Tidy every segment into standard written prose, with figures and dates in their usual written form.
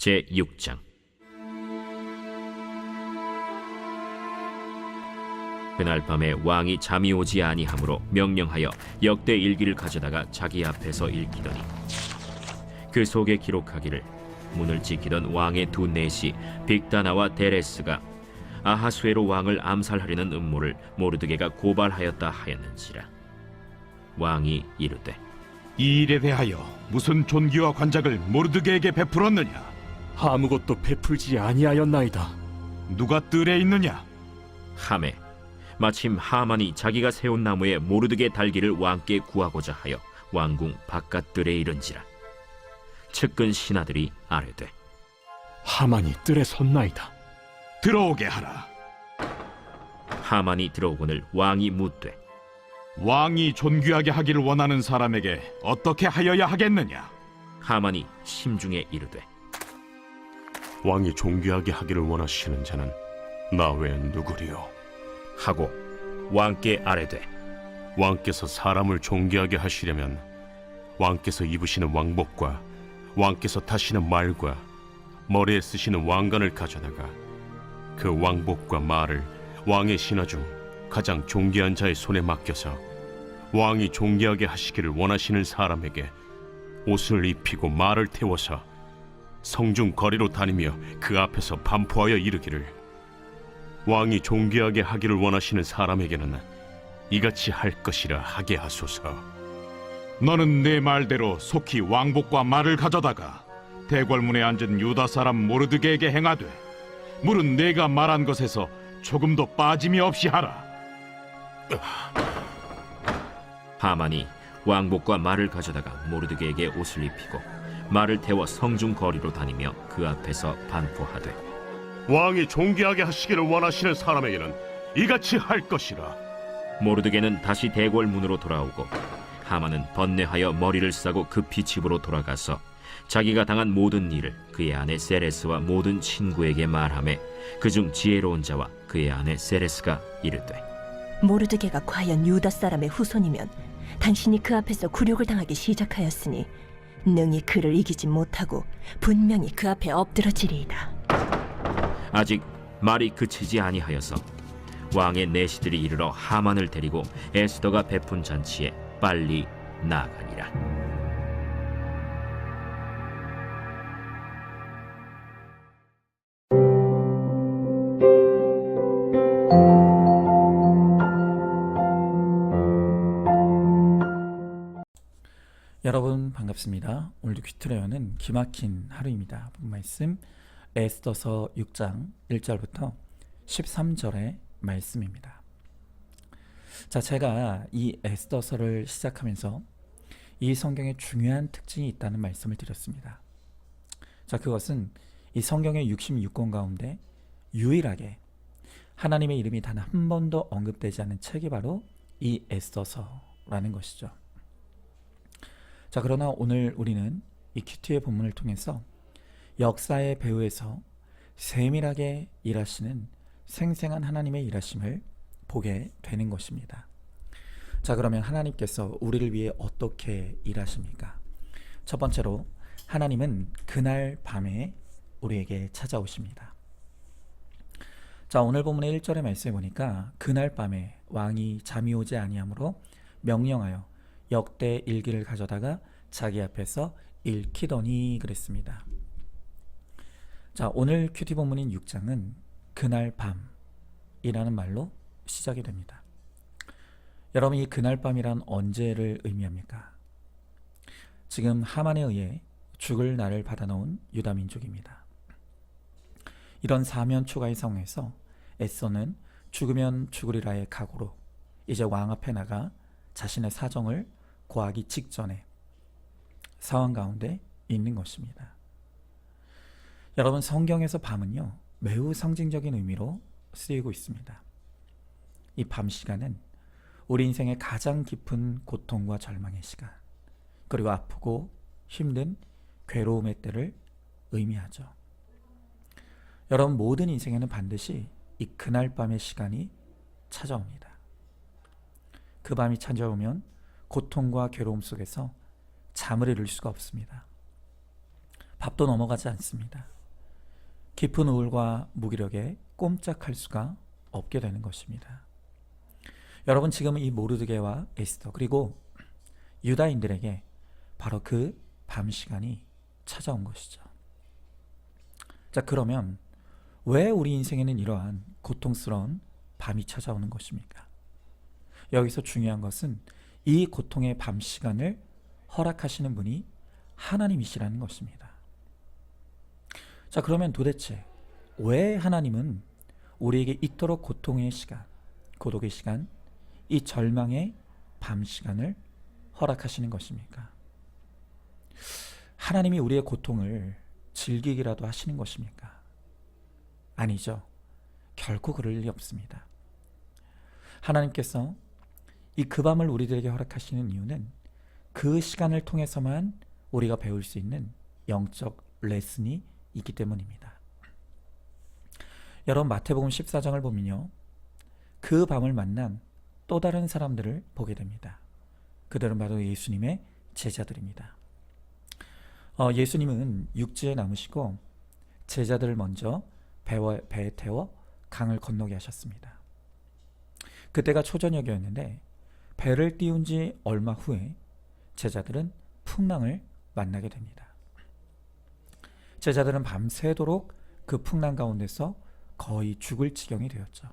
제6장. 그날 밤에 왕이 잠이 오지 아니하므로 명령하여 역대 일기를 가져다가 자기 앞에서 읽히더니 그 속에 기록하기를 문을 지키던 왕의 두 내시 빅다나와 데레스가 아하수에로 왕을 암살하려는 음모를 모르드게가 고발하였다 하였는지라. 왕이 이르되 이 일에 대하여 무슨 존귀와 관작을 모르드게에게 베풀었느냐? 아무것도 베풀지 아니하였나이다. 누가 뜰에 있느냐? 하매 마침 하만이 자기가 세운 나무에 모르드게 달기를 왕께 구하고자 하여 왕궁 바깥들에 이른지라. 측근 신하들이 아뢰되 하만이 뜰에 섰나이다. 들어오게 하라. 하만이 들어오거늘 왕이 묻되 왕이 존귀하게 하기를 원하는 사람에게 어떻게 하여야 하겠느냐? 하만이 심중에 이르되 왕이 존귀하게 하기를 원하시는 자는 나 외엔 누구리요? 하고 왕께 아뢰되 왕께서 사람을 존귀하게 하시려면 왕께서 입으시는 왕복과 왕께서 타시는 말과 머리에 쓰시는 왕관을 가져다가 그 왕복과 말을 왕의 신하 중 가장 존귀한 자의 손에 맡겨서 왕이 존귀하게 하시기를 원하시는 사람에게 옷을 입히고 말을 태워서 성중 거리로 다니며 그 앞에서 반포하여 이르기를 왕이 존귀하게 하기를 원하시는 사람에게는 이같이 할 것이라 하게 하소서. 너는 내 말대로 속히 왕복과 말을 가져다가 대궐문에 앉은 유다 사람 모르드게에게 행하되 물은 내가 말한 것에서 조금도 빠짐이 없이 하라. 하만이 왕복과 말을 가져다가 모르드게에게 옷을 입히고 말을 태워 성중 거리로 다니며 그 앞에서 반포하되 왕이 존귀하게 하시기를 원하시는 사람에게는 이같이 할 것이라. 모르드게는 다시 대궐 문으로 돌아오고 하만은 번뇌하여 머리를 싸고 급히 집으로 돌아가서 자기가 당한 모든 일을 그의 아내 세레스와 모든 친구에게 말하며 그중 지혜로운 자와 그의 아내 세레스가 이르되 모르드게가 과연 유다 사람의 후손이면 당신이 그 앞에서 굴욕을 당하기 시작하였으니 능히 그를 이기지 못하고 분명히 그 앞에 엎드러지리이다. 아직 말이 그치지 아니하여서 왕의 내시들이 이르러 하만을 데리고 에스더가 베푼 잔치에 빨리 나아가니라. 여러분 반갑습니다. 오늘도 퀴트레어는 기막힌 하루입니다. 본 말씀 에스더서 6장 1절부터 13절의 말씀입니다. 자, 제가 이 에스더서를 시작하면서 이 성경에 중요한 특징이 있다는 말씀을 드렸습니다. 자, 그것은 이 성경의 66권 가운데 유일하게 하나님의 이름이 단 한 번도 언급되지 않은 책이 바로 이 에스더서라는 것이죠. 자, 그러나 오늘 우리는 이 큐티의 본문을 통해서 역사의 배후에서 세밀하게 일하시는 생생한 하나님의 일하심을 보게 되는 것입니다. 자, 그러면 하나님께서 우리를 위해 어떻게 일하십니까? 첫 번째로 하나님은 그날 밤에 우리에게 찾아오십니다. 자, 오늘 본문의 1절의 말씀에 보니까 그날 밤에 왕이 잠이 오지 아니하므로 명령하여 역대 일기를 가져다가 자기 앞에서 읽히더니 그랬습니다. 자, 오늘 큐티 본문인 6장은 그날 밤이라는 말로 시작이 됩니다. 여러분, 이 그날 밤이란 언제를 의미합니까? 지금 하만에 의해 죽을 날을 받아놓은 유다 민족입니다. 이런 사면 초가의 상황에서 에스더는 죽으면 죽으리라의 각오로 이제 왕 앞에 나가 자신의 사정을 고하기 직전에 상황 가운데 있는 것입니다. 여러분, 성경에서 밤은요 매우 상징적인 의미로 쓰이고 있습니다. 이 밤 시간은 우리 인생의 가장 깊은 고통과 절망의 시간, 그리고 아프고 힘든 괴로움의 때를 의미하죠. 여러분, 모든 인생에는 반드시 이 그날 밤의 시간이 찾아옵니다. 그 밤이 찾아오면 고통과 괴로움 속에서 잠을 이룰 수가 없습니다. 밥도 넘어가지 않습니다. 깊은 우울과 무기력에 꼼짝할 수가 없게 되는 것입니다. 여러분, 지금 이 모르드게와 에스더 그리고 유다인들에게 바로 그 밤 시간이 찾아온 것이죠. 자, 그러면 왜 우리 인생에는 이러한 고통스러운 밤이 찾아오는 것입니까? 여기서 중요한 것은 이 고통의 밤 시간을 허락하시는 분이 하나님이시라는 것입니다. 자, 그러면 도대체 왜 하나님은 우리에게 이토록 고통의 시간, 고독의 시간, 이 절망의 밤 시간을 허락하시는 것입니까? 하나님이 우리의 고통을 즐기기라도 하시는 것입니까? 아니죠. 결코 그럴 일이 없습니다. 하나님께서 이 그 밤을 우리들에게 허락하시는 이유는 그 시간을 통해서만 우리가 배울 수 있는 영적 레슨이 있기 때문입니다. 여러분, 마태복음 14장을 보면요, 그 밤을 만난 또 다른 사람들을 보게 됩니다. 그들은 바로 예수님의 제자들입니다. 예수님은 육지에 남으시고 제자들을 먼저 배에 태워 강을 건너게 하셨습니다. 그때가 초저녁이었는데 배를 띄운 지 얼마 후에 제자들은 풍랑을 만나게 됩니다. 제자들은 밤새도록 그 풍랑 가운데서 거의 죽을 지경이 되었죠.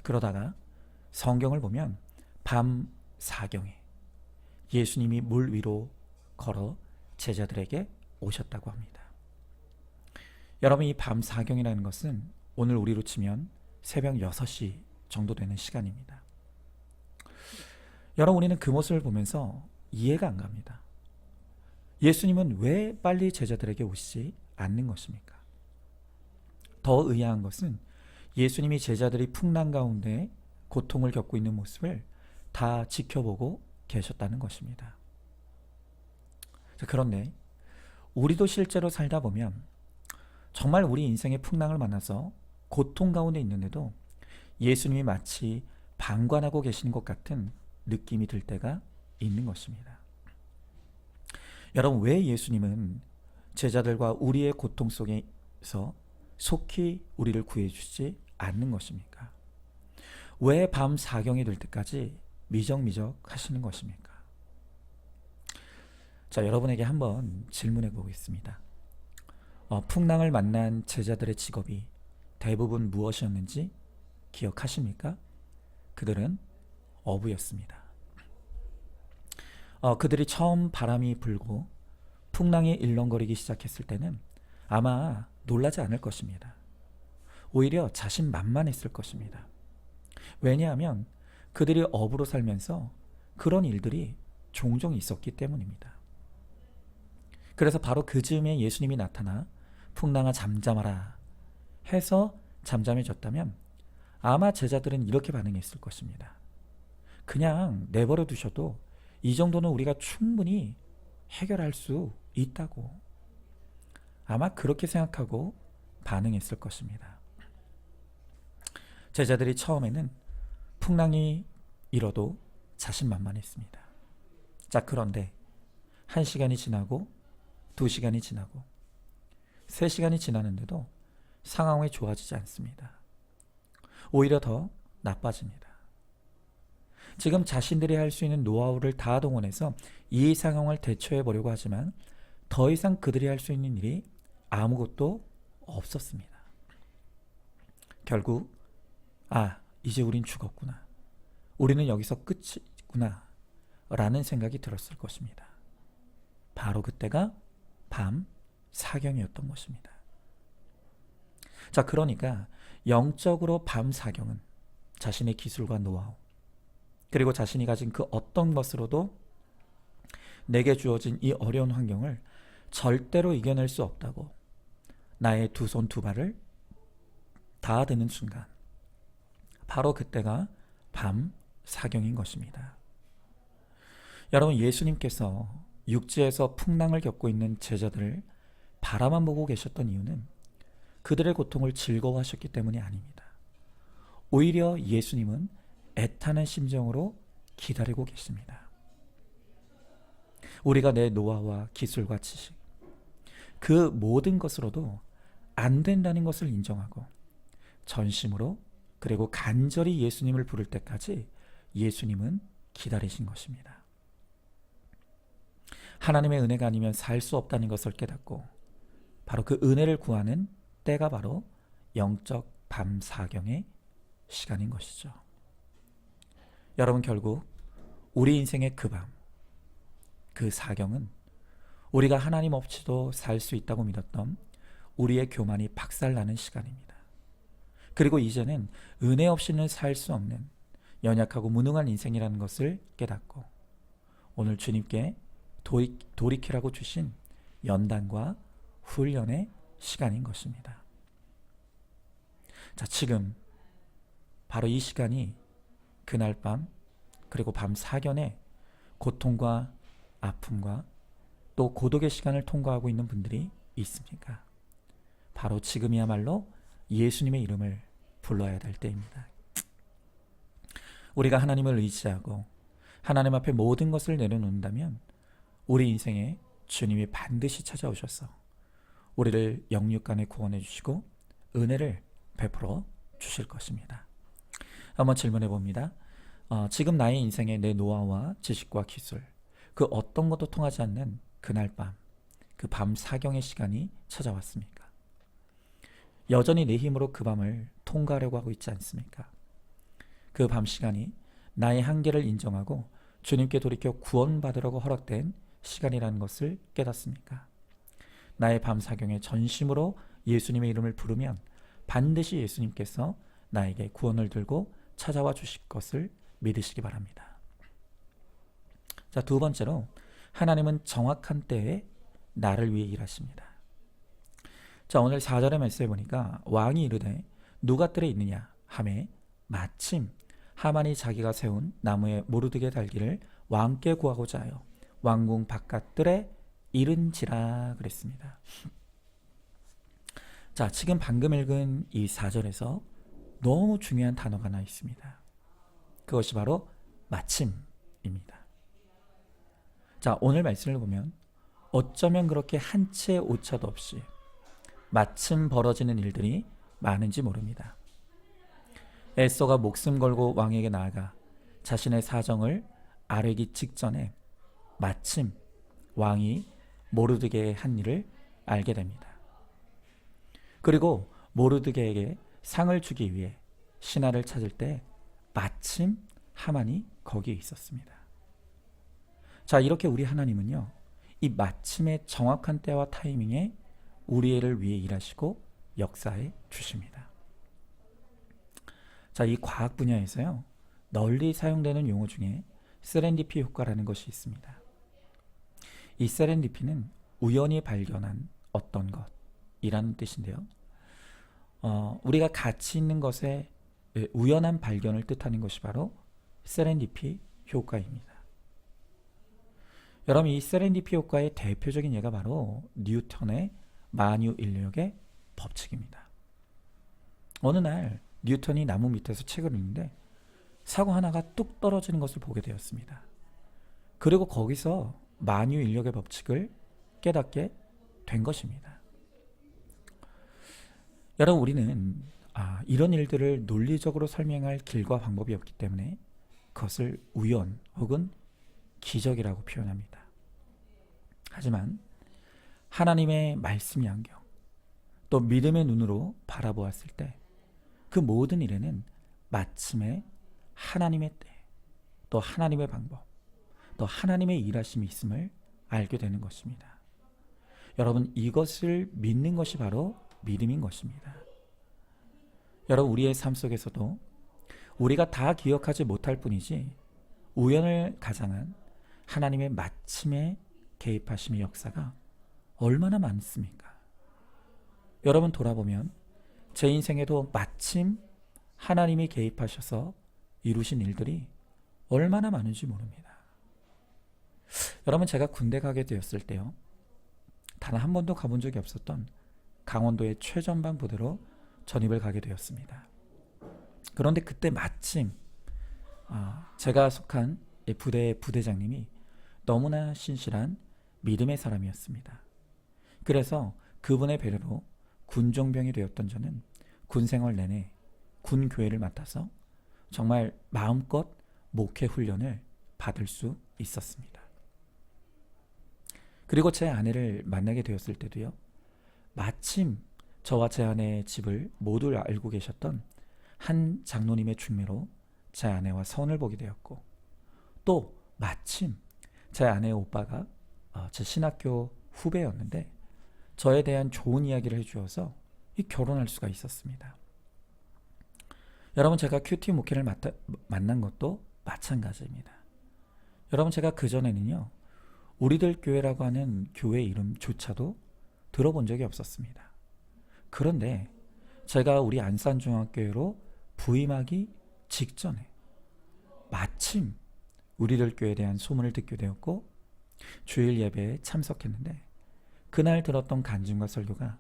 그러다가 성경을 보면 밤 사경에 예수님이 물 위로 걸어 제자들에게 오셨다고 합니다. 여러분, 이 밤 사경이라는 것은 오늘 우리로 치면 새벽 6시 정도 되는 시간입니다. 여러분, 우리는 그 모습을 보면서 이해가 안 갑니다. 예수님은 왜 빨리 제자들에게 오시지 않는 것입니까? 더 의아한 것은 예수님이 제자들이 풍랑 가운데 고통을 겪고 있는 모습을 다 지켜보고 계셨다는 것입니다. 그런데 우리도 실제로 살다 보면 정말 우리 인생의 풍랑을 만나서 고통 가운데 있는데도 예수님이 마치 방관하고 계시는 것 같은 느낌이 들 때가 있는 것입니다. 여러분, 왜 예수님은 제자들과 우리의 고통 속에서 속히 우리를 구해주지 않는 것입니까? 왜 밤 사경이 될 때까지 미적미적 하시는 것입니까? 자, 여러분에게 한번 질문해 보겠습니다. 풍랑을 만난 제자들의 직업이 대부분 무엇이었는지 기억하십니까? 그들은 어부였습니다. 그들이 처음 바람이 불고 풍랑이 일렁거리기 시작했을 때는 아마 놀라지 않을 것입니다. 오히려 자신만만했을 것입니다. 왜냐하면 그들이 어부로 살면서 그런 일들이 종종 있었기 때문입니다. 그래서 바로 그 즈음에 예수님이 나타나 풍랑아 잠잠하라 해서 잠잠해졌다면 아마 제자들은 이렇게 반응했을 것입니다. 그냥 내버려 두셔도 이 정도는 우리가 충분히 해결할 수 있다고, 아마 그렇게 생각하고 반응했을 것입니다. 제자들이 처음에는 풍랑이 일어도 자신만만했습니다. 자, 그런데 1시간이 지나고 2시간이 지나고 3시간이 지나는데도 상황이 좋아지지 않습니다. 오히려 더 나빠집니다. 지금 자신들이 할 수 있는 노하우를 다 동원해서 이 상황을 대처해 보려고 하지만 더 이상 그들이 할 수 있는 일이 아무것도 없었습니다. 결국 이제 우린 죽었구나, 우리는 여기서 끝이구나 라는 생각이 들었을 것입니다. 바로 그때가 밤 사경이었던 것입니다. 자, 그러니까 영적으로 밤 사경은 자신의 기술과 노하우 그리고 자신이 가진 그 어떤 것으로도 내게 주어진 이 어려운 환경을 절대로 이겨낼 수 없다고 나의 두 손 두 발을 다 드는 순간, 바로 그때가 밤 사경인 것입니다. 여러분, 예수님께서 육지에서 풍랑을 겪고 있는 제자들을 바라만 보고 계셨던 이유는 그들의 고통을 즐거워하셨기 때문이 아닙니다. 오히려 예수님은 애타는 심정으로 기다리고 계십니다. 우리가 내 노하우와 기술과 지식, 그 모든 것으로도 안 된다는 것을 인정하고 전심으로 그리고 간절히 예수님을 부를 때까지 예수님은 기다리신 것입니다. 하나님의 은혜가 아니면 살 수 없다는 것을 깨닫고 바로 그 은혜를 구하는 때가 바로 영적 밤 사경의 시간인 것이죠. 여러분, 결국 우리 인생의 그 밤, 그 사경은 우리가 하나님 없이도 살 수 있다고 믿었던 우리의 교만이 박살나는 시간입니다. 그리고 이제는 은혜 없이는 살 수 없는 연약하고 무능한 인생이라는 것을 깨닫고 오늘 주님께 돌이키라고 주신 연단과 훈련의 시간인 것입니다. 자, 지금 바로 이 시간이 그날 밤 그리고 밤 사견에 고통과 아픔과 또 고독의 시간을 통과하고 있는 분들이 있습니까? 바로 지금이야말로 예수님의 이름을 불러야 될 때입니다. 우리가 하나님을 의지하고 하나님 앞에 모든 것을 내려놓는다면 우리 인생에 주님이 반드시 찾아오셔서 우리를 영육간에 구원해 주시고 은혜를 베풀어 주실 것입니다. 한번 질문해 봅니다. 지금 나의 인생에 내 노하우와 지식과 기술, 그 어떤 것도 통하지 않는 그날 밤, 그 밤 사경의 시간이 찾아왔습니까? 여전히 내 힘으로 그 밤을 통과하려고 하고 있지 않습니까? 그 밤 시간이 나의 한계를 인정하고 주님께 돌이켜 구원받으려고 허락된 시간이라는 것을 깨닫습니까? 나의 밤 사경에 전심으로 예수님의 이름을 부르면 반드시 예수님께서 나에게 구원을 들고 찾아와 주실 것을 믿으시기 바랍니다. 자, 두 번째로 하나님은 정확한 때에 나를 위해 일하십니다. 자, 오늘 4절의 말씀에 보니까 왕이 이르되 누가 뜰에 있느냐 하매 마침 하만이 자기가 세운 나무에 모르드게 달기를 왕께 구하고자 하여 왕궁 바깥 뜰에 이른지라 그랬습니다. 자, 지금 방금 읽은 이 4절에서 너무 중요한 단어가 하나 있습니다. 그것이 바로 마침입니다. 자, 오늘 말씀을 보면 어쩌면 그렇게 한 채의 오차도 없이 마침 벌어지는 일들이 많은지 모릅니다. 에서가 목숨 걸고 왕에게 나아가 자신의 사정을 아뢰기 직전에 마침 왕이 모르드게의 한 일을 알게 됩니다. 그리고 모르드게에게 상을 주기 위해 신하를 찾을 때 마침 하만이 거기에 있었습니다. 자, 이렇게 우리 하나님은요, 이 마침의 정확한 때와 타이밍에 우리를 위해 일하시고 역사해 주십니다. 자, 이 과학 분야에서요, 널리 사용되는 용어 중에 세렌디피 효과라는 것이 있습니다. 이 세렌디피는 우연히 발견한 어떤 것이라는 뜻인데요. 우리가 가치 있는 것의 우연한 발견을 뜻하는 것이 바로 세렌디피 효과입니다. 여러분, 이 세렌디피 효과의 대표적인 예가 바로 뉴턴의 만유인력의 법칙입니다. 어느 날 뉴턴이 나무 밑에서 책을 읽는데 사과 하나가 뚝 떨어지는 것을 보게 되었습니다. 그리고 거기서 만유인력의 법칙을 깨닫게 된 것입니다. 여러분, 우리는 이런 일들을 논리적으로 설명할 길과 방법이 없기 때문에 그것을 우연 혹은 기적이라고 표현합니다. 하지만 하나님의 말씀의 안경, 또 믿음의 눈으로 바라보았을 때 그 모든 일에는 마침에 하나님의 때, 또 하나님의 방법, 또 하나님의 일하심이 있음을 알게 되는 것입니다. 여러분, 이것을 믿는 것이 바로 믿음인 것입니다. 여러분, 우리의 삶 속에서도 우리가 다 기억하지 못할 뿐이지 우연을 가장한 하나님의 마침의 개입하심의 역사가 얼마나 많습니까? 여러분, 돌아보면 제 인생에도 마침 하나님이 개입하셔서 이루신 일들이 얼마나 많은지 모릅니다. 여러분, 제가 군대 가게 되었을 때요, 단 한 번도 가본 적이 없었던 강원도의 최전방 부대로 전입을 가게 되었습니다. 그런데 그때 마침 제가 속한 부대의 부대장님이 너무나 신실한 믿음의 사람이었습니다. 그래서 그분의 배려로 군종병이 되었던 저는 군 생활 내내 군 교회를 맡아서 정말 마음껏 목회 훈련을 받을 수 있었습니다. 그리고 제 아내를 만나게 되었을 때도요, 마침 저와 제 아내의 집을 모두 알고 계셨던 한 장로님의 중매로 제 아내와 선을 보게 되었고, 또 마침 제 아내의 오빠가 제 신학교 후배였는데 저에 대한 좋은 이야기를 해주어서 결혼할 수가 있었습니다. 여러분, 제가 큐티 목회를 만난 것도 마찬가지입니다. 여러분, 제가 그전에는요, 우리들 교회라고 하는 교회 이름조차도 들어본 적이 없었습니다. 그런데 제가 우리 안산중학교로 부임하기 직전에 마침 우리들 교회에 대한 소문을 듣게 되었고, 주일 예배에 참석했는데 그날 들었던 간증과 설교가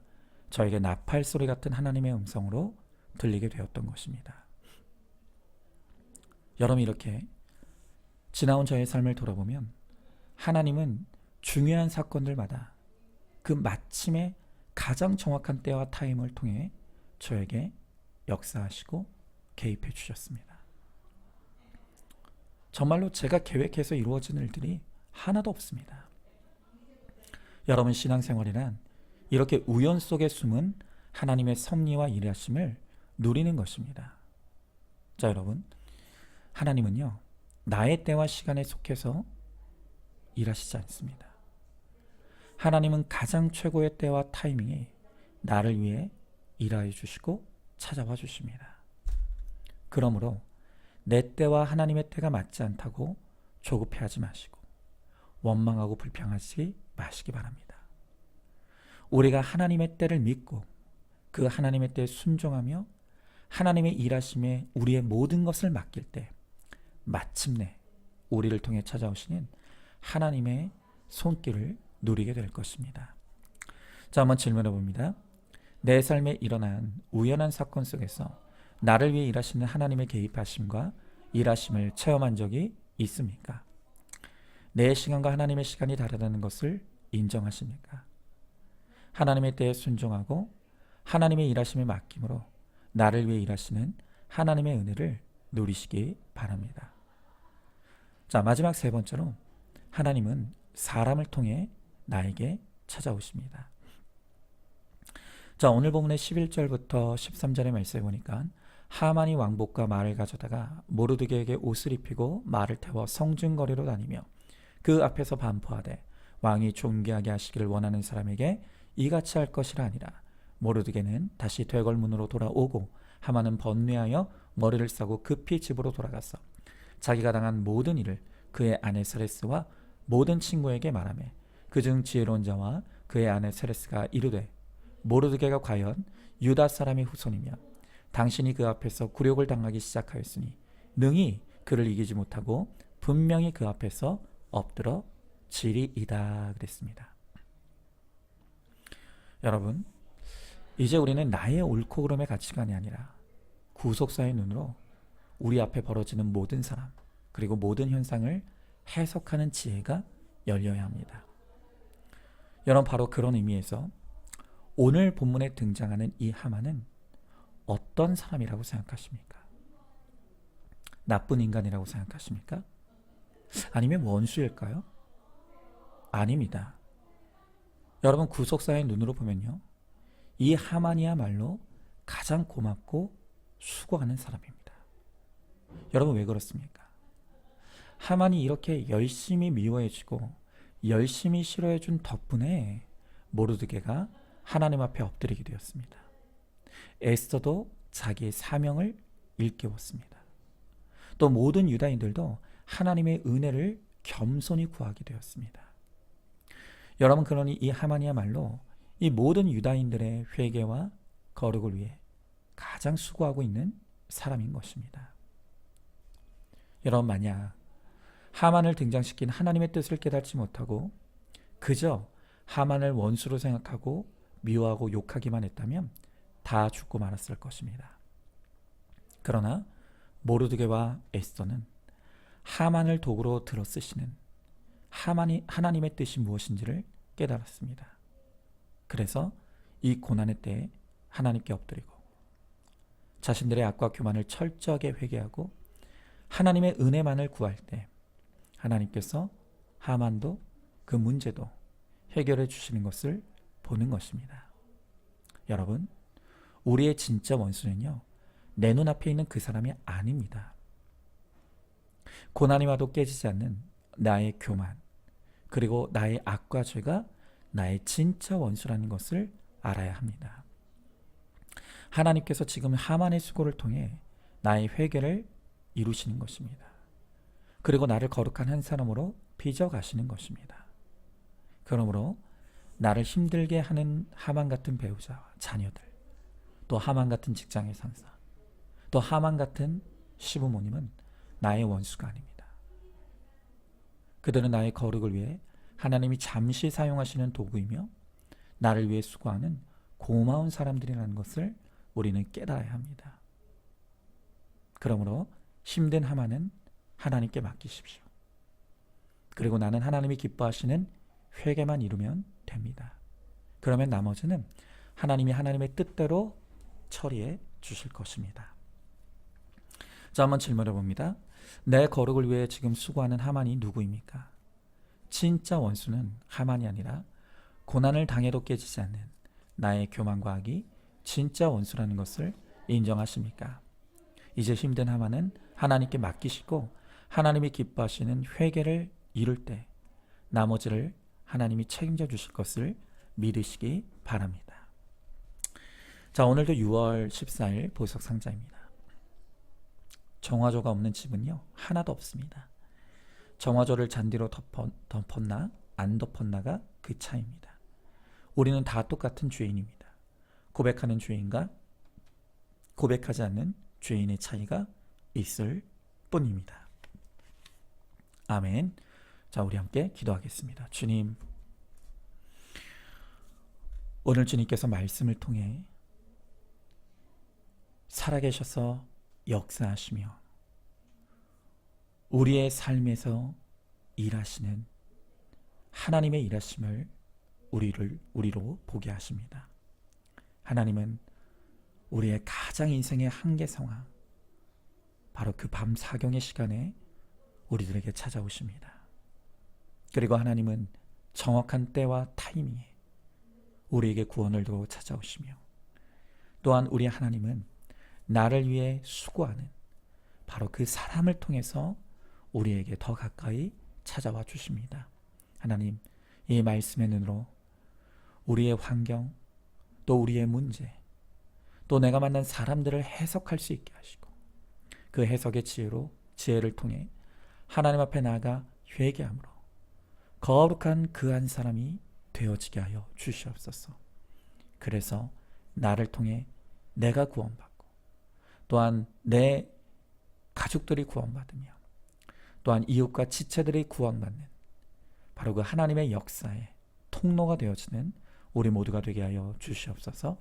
저에게 나팔 소리 같은 하나님의 음성으로 들리게 되었던 것입니다. 여러분, 이렇게 지나온 저의 삶을 돌아보면 하나님은 중요한 사건들마다 그 마침의 가장 정확한 때와 타임을 통해 저에게 역사하시고 개입해 주셨습니다. 정말로 제가 계획해서 이루어지는 일들이 하나도 없습니다. 여러분, 신앙생활이란 이렇게 우연 속에 숨은 하나님의 섭리와 일하심을 누리는 것입니다. 자, 여러분, 하나님은요, 나의 때와 시간에 속해서 일하시지 않습니다. 하나님은 가장 최고의 때와 타이밍에 나를 위해 일하여 주시고 찾아와 주십니다. 그러므로 내 때와 하나님의 때가 맞지 않다고 조급해하지 마시고 원망하고 불평하지 마시기 바랍니다. 우리가 하나님의 때를 믿고 그 하나님의 때에 순종하며 하나님의 일하심에 우리의 모든 것을 맡길 때 마침내 우리를 통해 찾아오시는 하나님의 손길을 누리게 될 것입니다. 자, 한번 질문해 봅니다. 내 삶에 일어난 우연한 사건 속에서 나를 위해 일하시는 하나님의 개입하심과 일하심을 체험한 적이 있습니까? 내 시간과 하나님의 시간이 다르다는 것을 인정하십니까? 하나님의 때에 순종하고 하나님의 일하심에 맡김으로 나를 위해 일하시는 하나님의 은혜를 누리시기 바랍니다. 자, 마지막 세 번째로 하나님은 사람을 통해 나에게 찾아오십니다. 자, 오늘 본문의 11절부터 13절의 말씀에 보니까 하만이 왕복과 말을 가져다가 모르드게에게 옷을 입히고 말을 태워 성중거리로 다니며 그 앞에서 반포하되 왕이 존귀하게 하시기를 원하는 사람에게 이같이 할 것이라 아니라 모르드게는 다시 되걸문으로 돌아오고 하만은 번뇌하여 머리를 싸고 급히 집으로 돌아가서 자기가 당한 모든 일을 그의 아내 세레스와 모든 친구에게 말하며 그중 지혜로운 자와 그의 아내 세레스가 이르되 모르드게가 과연 유다 사람의 후손이며 당신이 그 앞에서 굴욕을 당하기 시작하였으니 능히 그를 이기지 못하고 분명히 그 앞에서 엎드러 지리이다 그랬습니다. 여러분, 이제 우리는 나의 옳고 그름의 가치관이 아니라 구속사의 눈으로 우리 앞에 벌어지는 모든 사람 그리고 모든 현상을 해석하는 지혜가 열려야 합니다. 여러분, 바로 그런 의미에서 오늘 본문에 등장하는 이 하만은 어떤 사람이라고 생각하십니까? 나쁜 인간이라고 생각하십니까? 아니면 원수일까요? 아닙니다. 여러분, 구속사의 눈으로 보면요, 이 하만이야말로 가장 고맙고 수고하는 사람입니다. 여러분, 왜 그렇습니까? 하만이 이렇게 열심히 미워해주고 열심히 싫어해준 덕분에 모르드게가 하나님 앞에 엎드리게 되었습니다. 에스더도 자기의 사명을 일깨웠습니다. 또 모든 유다인들도 하나님의 은혜를 겸손히 구하게 되었습니다. 여러분, 그러니 이 하만이야말로 이 모든 유다인들의 회개와 거룩을 위해 가장 수고하고 있는 사람인 것입니다. 여러분, 만약 하만을 등장시킨 하나님의 뜻을 깨닫지 못하고 그저 하만을 원수로 생각하고 미워하고 욕하기만 했다면 다 죽고 말았을 것입니다. 그러나 모르드게와 에스더는 하만을 도구로 들어쓰시는 하나님의 뜻이 무엇인지를 깨달았습니다. 그래서 이 고난의 때에 하나님께 엎드리고 자신들의 악과 교만을 철저하게 회개하고 하나님의 은혜만을 구할 때 하나님께서 하만도 그 문제도 해결해 주시는 것을 보는 것입니다. 여러분, 우리의 진짜 원수는요, 내 눈앞에 있는 그 사람이 아닙니다. 고난이 와도 깨지지 않는 나의 교만, 그리고 나의 악과 죄가 나의 진짜 원수라는 것을 알아야 합니다. 하나님께서 지금 하만의 수고를 통해 나의 회개를 이루시는 것입니다. 그리고 나를 거룩한 한 사람으로 빚어가시는 것입니다. 그러므로 나를 힘들게 하는 하만 같은 배우자와 자녀들, 또 하만 같은 직장의 상사, 또 하만 같은 시부모님은 나의 원수가 아닙니다. 그들은 나의 거룩을 위해 하나님이 잠시 사용하시는 도구이며 나를 위해 수고하는 고마운 사람들이라는 것을 우리는 깨달아야 합니다. 그러므로 힘든 하만은 하나님께 맡기십시오. 그리고 나는 하나님이 기뻐하시는 회개만 이루면 됩니다. 그러면 나머지는 하나님이 하나님의 뜻대로 처리해 주실 것입니다. 자, 한번 질문해 봅니다. 내 거룩을 위해 지금 수고하는 하만이 누구입니까? 진짜 원수는 하만이 아니라 고난을 당해도 깨지지 않는 나의 교만과 악이 진짜 원수라는 것을 인정하십니까? 이제 힘든 하만은 하나님께 맡기시고 하나님이 기뻐하시는 회개를 이룰 때 나머지를 하나님이 책임져 주실 것을 믿으시기 바랍니다. 자, 오늘도 6월 14일 보석 상자입니다. 정화조가 없는 집은요, 하나도 없습니다. 정화조를 잔디로 덮었나 안 덮었나가 그 차이입니다. 우리는 다 똑같은 죄인입니다. 고백하는 죄인과 고백하지 않는 죄인의 차이가 있을 뿐입니다. 아멘. 자, 우리 함께 기도하겠습니다. 주님, 오늘 주님께서 말씀을 통해 살아계셔서 역사하시며 우리의 삶에서 일하시는 하나님의 일하심을 우리로 보게 하십니다. 하나님은 우리의 가장 인생의 한계 상황, 바로 그 밤 사경의 시간에 우리들에게 찾아오십니다. 그리고 하나님은 정확한 때와 타이밍에 우리에게 구원을 도로 찾아오시며, 또한 우리 하나님은 나를 위해 수고하는 바로 그 사람을 통해서 우리에게 더 가까이 찾아와 주십니다. 하나님, 이 말씀의 눈으로 우리의 환경, 또 우리의 문제, 또 내가 만난 사람들을 해석할 수 있게 하시고 그 해석의 지혜를 통해 하나님 앞에 나아가 회개함으로 거룩한 그 한 사람이 되어지게 하여 주시옵소서. 그래서 나를 통해 내가 구원받고 또한 내 가족들이 구원받으며 또한 이웃과 지체들이 구원받는 바로 그 하나님의 역사의 통로가 되어지는 우리 모두가 되게 하여 주시옵소서.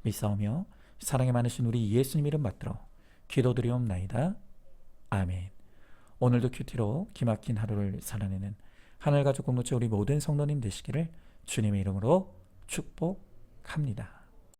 믿사오며 사랑이 많으신 우리 예수님 이름 받들어 기도드리옵나이다. 아멘. 오늘도 큐티로 기막힌 하루를 살아내는 하늘가족 공동체 우리 모든 성도님 되시기를 주님의 이름으로 축복합니다.